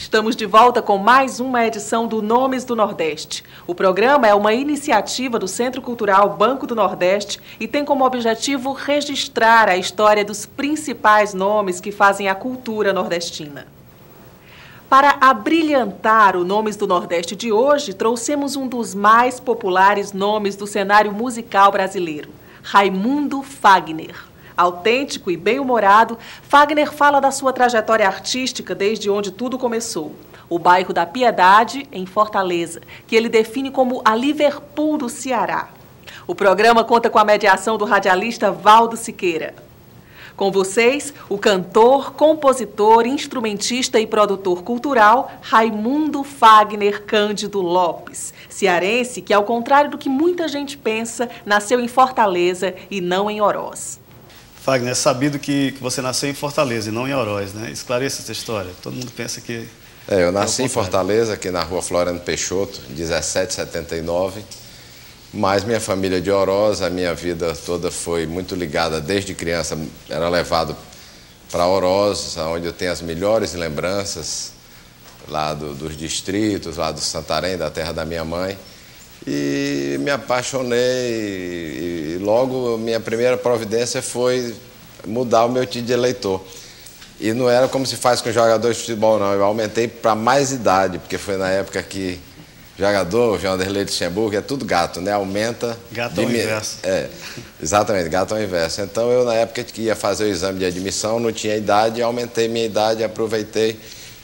Estamos de volta com mais uma edição do Nomes do Nordeste. O programa é uma iniciativa do Centro Cultural Banco do Nordeste e tem como objetivo registrar a história dos principais nomes que fazem a cultura nordestina. Para abrilhantar o Nomes do Nordeste de hoje, trouxemos um dos mais populares nomes do cenário musical brasileiro, Raimundo Fagner. Autêntico e bem-humorado, Fagner fala da sua trajetória artística desde onde tudo começou, o bairro da Piedade, em Fortaleza, que ele define como a Liverpool do Ceará. O programa conta com a mediação do radialista Valdo Siqueira. Com vocês, o cantor, compositor, instrumentista e produtor cultural Raimundo Fagner Cândido Lopes, cearense que, ao contrário do que muita gente pensa, nasceu em Fortaleza e não em Oroz. Fagner, é sabido que você nasceu em Fortaleza e não em Oroz, né? Esclareça essa história. Todo mundo pensa que... eu nasci em Fortaleza, aqui na rua Floriano Peixoto, 1779, mas minha família de Oroz, a minha vida toda foi muito ligada, desde criança, era levado para Oroz, onde eu tenho as melhores lembranças, lá dos distritos, lá do Santarém, da terra da minha mãe. E me apaixonei e logo minha primeira providência foi mudar o meu título de eleitor. E não era como se faz com jogadores de futebol, não. Eu aumentei para mais idade, porque foi na época que jogador, Vanderlei Luxemburgo, é tudo gato, né? Aumenta... Gato ao inverso. Exatamente, gato ao inverso. Então eu, na época que ia fazer o exame de admissão, não tinha idade, aumentei minha idade, aproveitei.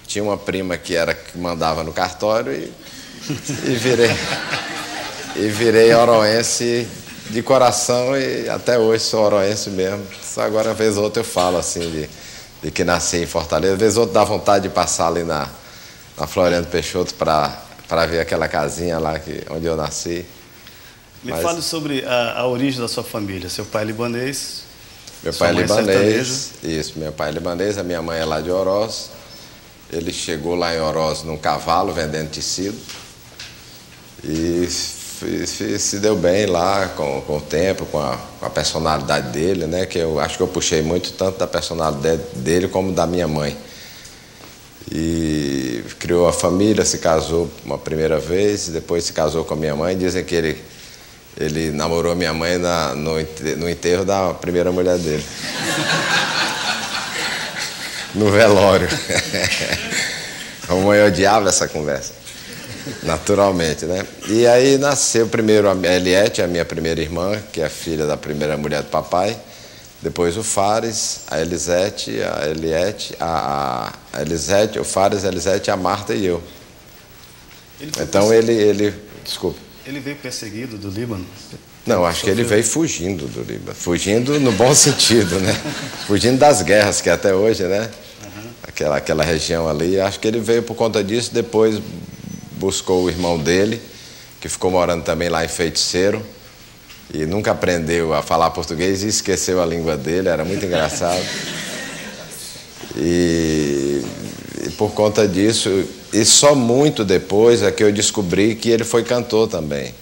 Tinha uma prima que mandava no cartório e virei oroense de coração e até hoje sou oroense mesmo. Só agora, uma vez ou outra, eu falo assim de que nasci em Fortaleza. Uma vez ou outra dá vontade de passar ali na Floriano Peixoto para ver aquela casinha lá onde eu nasci. Me fale sobre a origem da sua família. Seu pai é libanês? Meu pai é libanês. Isso, meu pai é libanês, a minha mãe é lá de Oroz. Ele chegou lá em Oroz num cavalo vendendo tecido. E se deu bem lá com o tempo, com a personalidade dele, né? Que eu acho que eu puxei muito tanto da personalidade dele como da minha mãe. E criou a família, se casou uma primeira vez, depois se casou com a minha mãe. Dizem que ele namorou minha mãe no enterro da primeira mulher dele. No velório. A mãe odiava essa conversa. Naturalmente, né? E aí nasceu primeiro a Eliette, a minha primeira irmã, que é filha da primeira mulher do papai. Depois o Fares, a Elisete, a Eliette, a Elisete, o Fares, a Elisete, a Marta e eu. Então desculpa. Ele veio perseguido do Líbano? Não, acho que ele veio fugindo do Líbano. Fugindo no bom sentido, né? Fugindo das guerras, que até hoje, né? Aquela região ali. Acho que ele veio por conta disso, depois buscou o irmão dele, que ficou morando também lá em Feiticeiro, e nunca aprendeu a falar português e esqueceu a língua dele, era muito engraçado. E por conta disso, e só muito depois é que eu descobri que ele foi cantor também.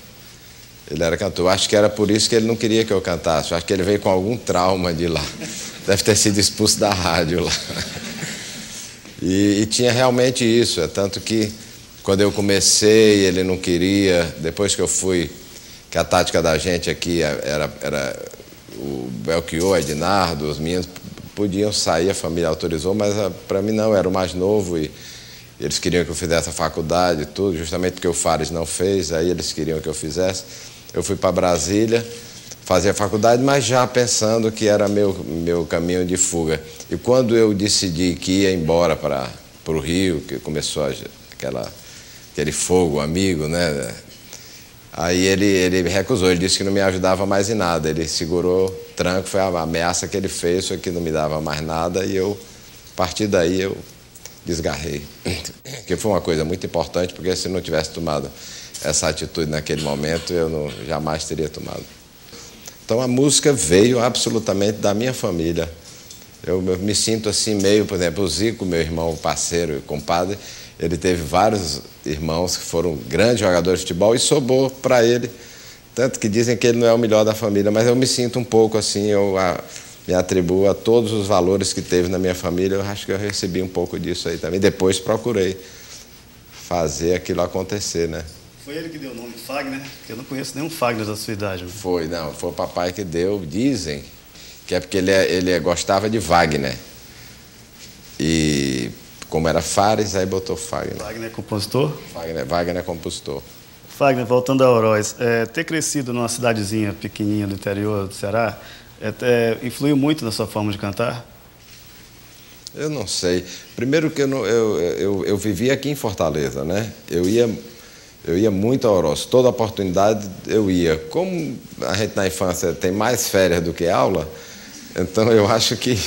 Ele era cantor. Acho que era por isso que ele não queria que eu cantasse. Acho que ele veio com algum trauma de lá. Deve ter sido expulso da rádio lá. E tinha realmente isso, tanto que quando eu comecei, ele não queria. Depois que eu fui, que a tática da gente aqui era o Belchior, Ednardo, os meninos podiam sair, a família autorizou, mas para mim não, era o mais novo e eles queriam que eu fizesse a faculdade e tudo, justamente porque o Fares não fez, aí eles queriam que eu fizesse. Eu fui para Brasília fazer a faculdade, mas já pensando que era meu caminho de fuga. E quando eu decidi que ia embora para o Rio, que começou aquele fogo amigo, né? Aí ele recusou, ele disse que não me ajudava mais em nada. Ele segurou tranco, foi a ameaça que ele fez, foi que não me dava mais nada e a partir daí eu desgarrei. Que foi uma coisa muito importante, porque se não tivesse tomado essa atitude naquele momento, eu jamais teria tomado. Então a música veio absolutamente da minha família. Eu me sinto assim meio, por exemplo, o Zico, meu irmão, parceiro e compadre, ele teve vários irmãos que foram grandes jogadores de futebol e sobrou para ele. Tanto que dizem que ele não é o melhor da família, mas eu me sinto um pouco assim, me atribuo a todos os valores que teve na minha família. Eu acho que eu recebi um pouco disso aí também. Depois procurei fazer aquilo acontecer, né? Foi ele que deu o nome Fagner? Porque eu não conheço nenhum Fagner da sua idade. Foi o papai que deu. Dizem que é porque ele gostava de Wagner. E como era Fares, aí botou Fagner. Fagner é compositor? Wagner é compositor. Fagner, voltando a Oroz, ter crescido numa cidadezinha pequenininha do interior do Ceará, influiu muito na sua forma de cantar? Eu não sei. Primeiro que eu vivia aqui em Fortaleza, né? Eu ia muito a Oroz. Toda oportunidade eu ia. Como a gente na infância tem mais férias do que aula, então eu acho que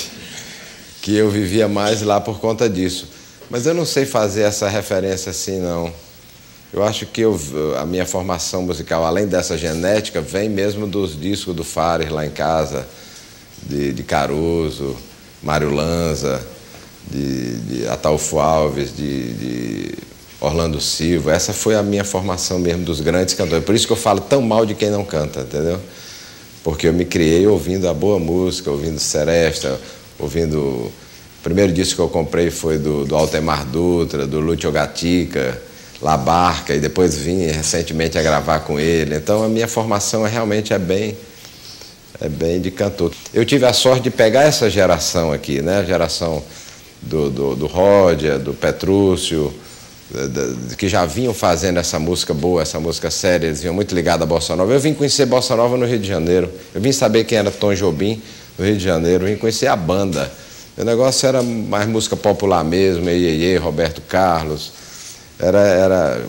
eu vivia mais lá por conta disso. Mas eu não sei fazer essa referência assim, não. Eu acho que a minha formação musical, além dessa genética, vem mesmo dos discos do Fares lá em casa, de Caruso, Mário Lanza, de Ataúfo Alves, de Orlando Silva. Essa foi a minha formação mesmo dos grandes cantores. Por isso que eu falo tão mal de quem não canta, entendeu? Porque eu me criei ouvindo a boa música, ouvindo Seresta, ouvindo... O primeiro disco que eu comprei foi do Altemar Dutra, do Lúcio Gatica, La Barca, e depois vim recentemente a gravar com ele. Então a minha formação realmente é bem de cantor. Eu tive a sorte de pegar essa geração aqui, né? A geração do Ródia, do Petrúcio, que já vinham fazendo essa música boa, essa música séria. Eles vinham muito ligados à Bossa Nova. Eu vim conhecer Bossa Nova no Rio de Janeiro. Eu vim saber quem era Tom Jobim no Rio de Janeiro. Eu vim conhecer a banda. O negócio era mais música popular mesmo, Iê, Roberto Carlos, era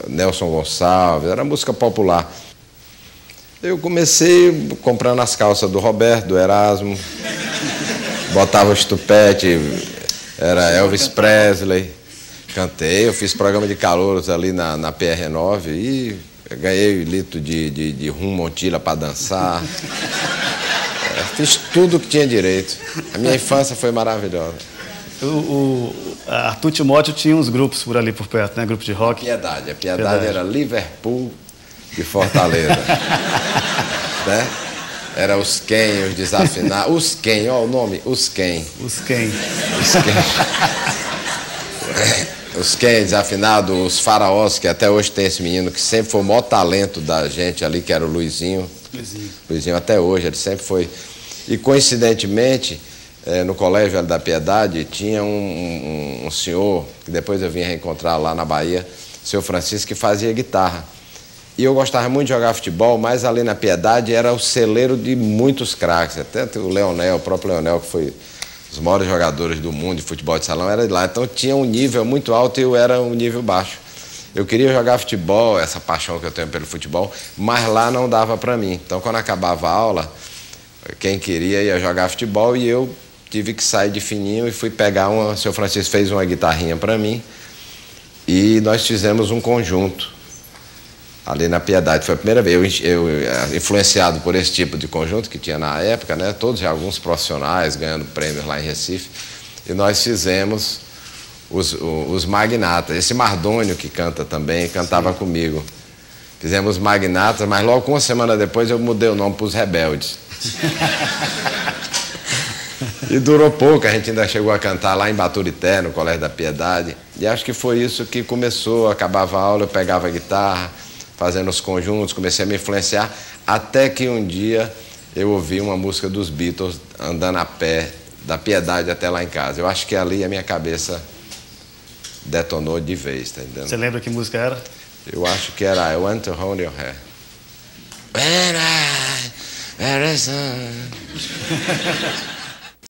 Nelson Gonçalves, era música popular. Eu comecei comprando as calças do Roberto, do Erasmo, botava o estupete, era Elvis Presley, cantei, eu fiz programa de calouros ali na PR9 e ganhei litro de rum Montila para dançar. Fiz tudo que tinha direito. A minha infância foi maravilhosa. Arthur Timóteo tinha uns grupos por ali por perto, né? Grupo de rock. A Piedade era Liverpool de Fortaleza. Né? Era os Ken, os Desafinados. Os Ken, ó o nome, os Ken. Os Ken. Os Ken Desafinados, os Faraós, que até hoje tem esse menino, que sempre foi o maior talento da gente ali, que era o Luizinho. Luizinho até hoje, ele sempre foi. E coincidentemente, no Colégio da Piedade, tinha um senhor, que depois eu vim reencontrar lá na Bahia, o senhor Francisco, que fazia guitarra. E eu gostava muito de jogar futebol, mas ali na Piedade era o celeiro de muitos craques. Até o Leonel, o próprio Leonel, que foi os maiores jogadores do mundo de futebol de salão, era de lá. Então tinha um nível muito alto e eu era um nível baixo. Eu queria jogar futebol, essa paixão que eu tenho pelo futebol, mas lá não dava para mim. Então quando acabava a aula, quem queria ia jogar futebol e eu tive que sair de fininho e fui pegar o senhor Francisco fez uma guitarrinha para mim e nós fizemos um conjunto ali na Piedade. Foi a primeira vez, eu influenciado por esse tipo de conjunto que tinha na época, né? Todos alguns profissionais ganhando prêmios lá em Recife, e nós fizemos os Magnatas. Esse Mardônio que canta também, cantava comigo. Fizemos Magnatas, mas logo uma semana depois eu mudei o nome para os Rebeldes. E durou pouco, a gente ainda chegou a cantar lá em Baturité, no Colégio da Piedade. E acho que foi isso que começou, acabava a aula, eu pegava a guitarra, fazendo os conjuntos, comecei a me influenciar, até que um dia eu ouvi uma música dos Beatles, andando a pé, da Piedade até lá em casa. Eu acho que ali a minha cabeça detonou de vez, tá entendendo? Você lembra que música era? Eu acho que era I Want to Hold Your Hair. When I,